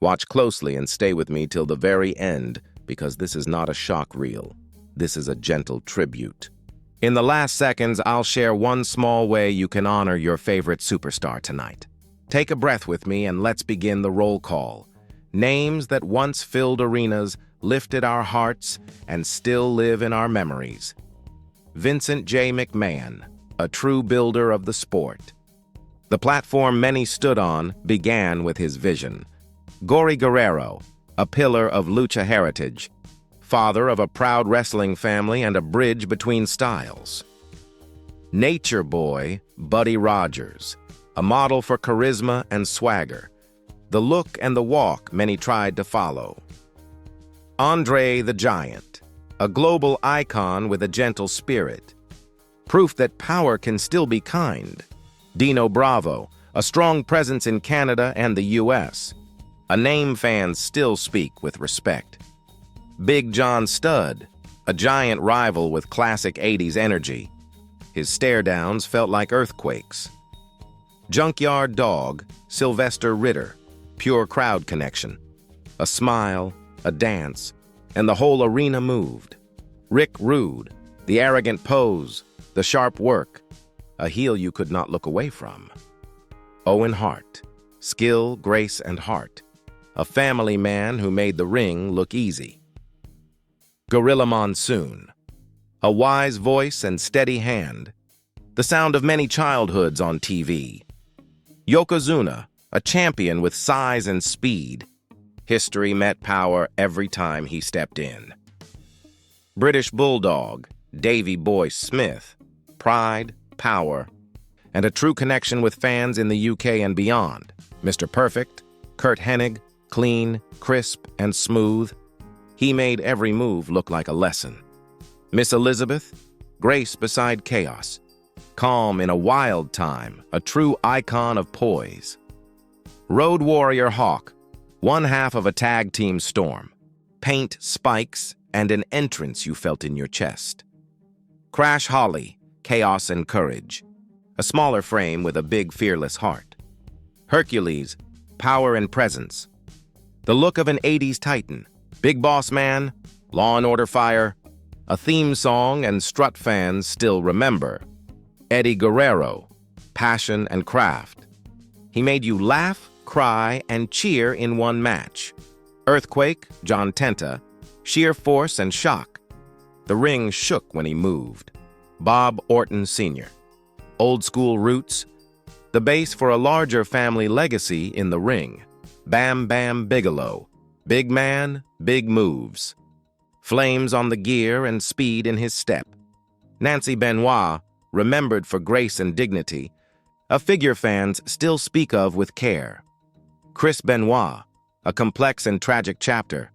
Watch closely and stay with me till the very end, because this is not a shock reel. This is a gentle tribute. In the last seconds, I'll share one small way you can honor your favorite superstar tonight. Take a breath with me and let's begin the roll call. Names that once filled arenas, lifted our hearts, and still live in our memories. Vincent J. McMahon, a true builder of the sport. The platform many stood on began with his vision. Gory Guerrero, a pillar of lucha heritage, father of a proud wrestling family and a bridge between styles. Nature Boy, Buddy Rogers, a model for charisma and swagger, the look and the walk many tried to follow. Andre the Giant, a global icon with a gentle spirit, proof that power can still be kind. Dino Bravo, a strong presence in Canada and the US, a name fans still speak with respect. Big John Studd, a giant rival with classic 80s energy. His stare-downs felt like earthquakes. Junkyard Dog, Sylvester Ritter, pure crowd connection. A smile, a dance, and the whole arena moved. Rick Rude, the arrogant pose, the sharp work, a heel you could not look away from. Owen Hart, skill, grace, and heart, a family man who made the ring look easy. Gorilla Monsoon, a wise voice and steady hand, the sound of many childhoods on TV. Yokozuna, a champion with size and speed. History met power every time he stepped in. British Bulldog, Davy Boy Smith, pride, power, and a true connection with fans in the UK and beyond. Mr. Perfect, Kurt Hennig, clean, crisp, and smooth. He made every move look like a lesson. Miss Elizabeth, grace beside chaos, calm in a wild time, a true icon of poise. Road Warrior Hawk, one half of a tag team storm, paint, spikes, and an entrance you felt in your chest. Crash Holly, chaos and courage, a smaller frame with a big, fearless heart. Hercules, power and presence, the look of an 80s titan. Big Boss Man, Law and Order Fire, a theme song and strut fans still remember. Eddie Guerrero, passion and craft. He made you laugh, cry, and cheer in one match. Earthquake, John Tenta, sheer force and shock. The ring shook when he moved. Bob Orton Sr., old school roots, the base for a larger family legacy in the ring. Bam Bam Bigelow, big man, big moves. Flames on the gear and speed in his step. Nancy Benoit, remembered for grace and dignity, a figure fans still speak of with care. Chris Benoit, a complex and tragic chapter.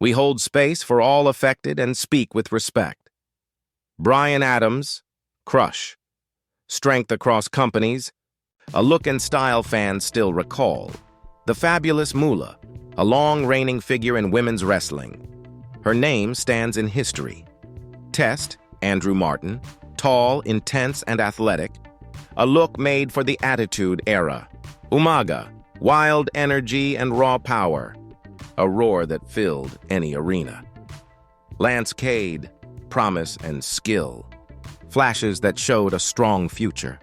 We hold space for all affected and speak with respect. Bryan Adams, crush. Strength across companies, a look and style fans still recall. The fabulous Moolah, a long-reigning figure in women's wrestling. Her name stands in history. Test, Andrew Martin, tall, intense, and athletic, a look made for the Attitude Era. Umaga, wild energy and raw power, a roar that filled any arena. Lance Cade, promise and skill, flashes that showed a strong future.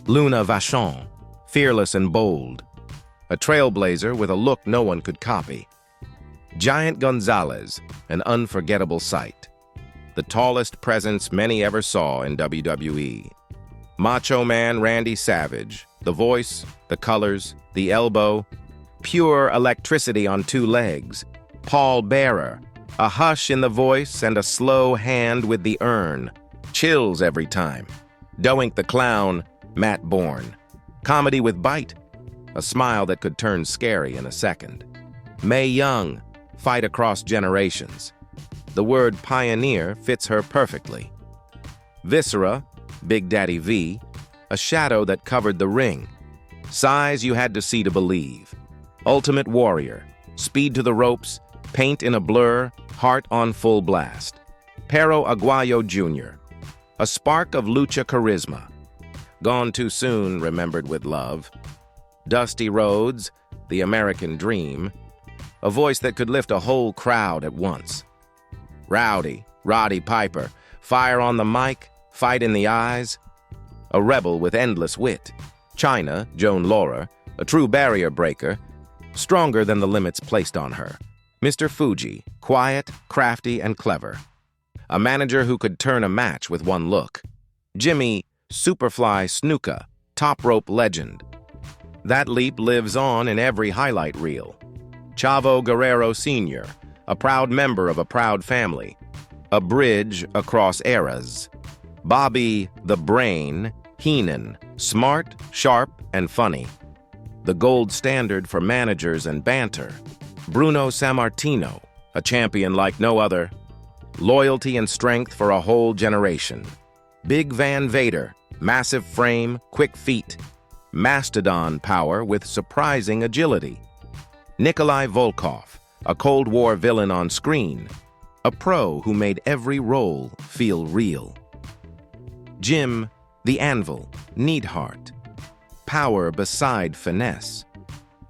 Luna Vachon, fearless and bold, a trailblazer with a look no one could copy. Giant Gonzalez, an unforgettable sight, the tallest presence many ever saw in WWE. Macho Man Randy Savage, the voice, the colors, the elbow, pure electricity on two legs. Paul Bearer, a hush in the voice and a slow hand with the urn. Chills every time. Doink the Clown, Matt Bourne. Comedy with bite, a smile that could turn scary in a second. Mae Young, fight across generations. The word pioneer fits her perfectly. Viscera, Big Daddy V, a shadow that covered the ring. Size you had to see to believe. Ultimate Warrior, speed to the ropes, paint in a blur, heart on full blast. Pero Aguayo Jr., a spark of lucha charisma. Gone too soon, remembered with love. Dusty Rhodes, the American dream, a voice that could lift a whole crowd at once. Rowdy, Roddy Piper, fire on the mic, fight in the eyes. A rebel with endless wit. China, Joan Laura, a true barrier breaker, stronger than the limits placed on her. Mr. Fuji, quiet, crafty, and clever. A manager who could turn a match with one look. Jimmy, Superfly Snuka, top rope legend. That leap lives on in every highlight reel. Chavo Guerrero Sr., a proud member of a proud family. A bridge across eras. Bobby the Brain Heenan, smart, sharp, and funny. The gold standard for managers and banter. Bruno Sammartino, a champion like no other. Loyalty and strength for a whole generation. Big Van Vader, massive frame, quick feet. Mastodon power with surprising agility. Nikolai Volkov, a Cold War villain on screen. A pro who made every role feel real. Jim, the Anvil, Neidhart. Power beside finesse.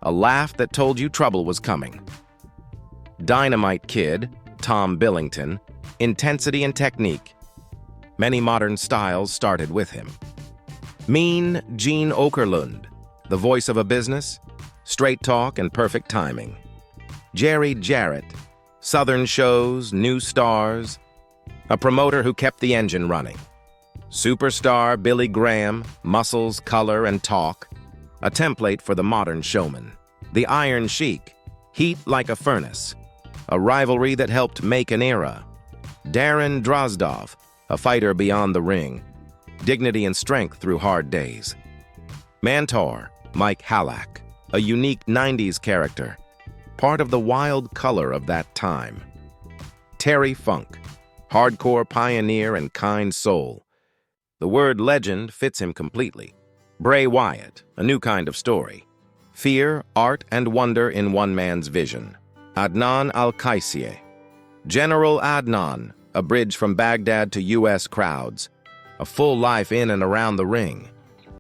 A laugh that told you trouble was coming. Dynamite Kid, Tom Billington, intensity and technique. Many modern styles started with him. Mean Gene Okerlund, the voice of a business, straight talk and perfect timing. Jerry Jarrett, Southern shows, new stars, a promoter who kept the engine running. Superstar Billy Graham, muscles, color, and talk, a template for the modern showman. The Iron Sheik, heat like a furnace, a rivalry that helped make an era. Darren Drozdov, a fighter beyond the ring, dignity and strength through hard days. Mantor, Mike Halak, a unique 90s character, part of the wild color of that time. Terry Funk, hardcore pioneer and kind soul. The word legend fits him completely. Bray Wyatt, a new kind of story. Fear, art, and wonder in one man's vision. Adnan Al-Qaisi, General Adnan, a bridge from Baghdad to U.S. crowds. A full life in and around the ring.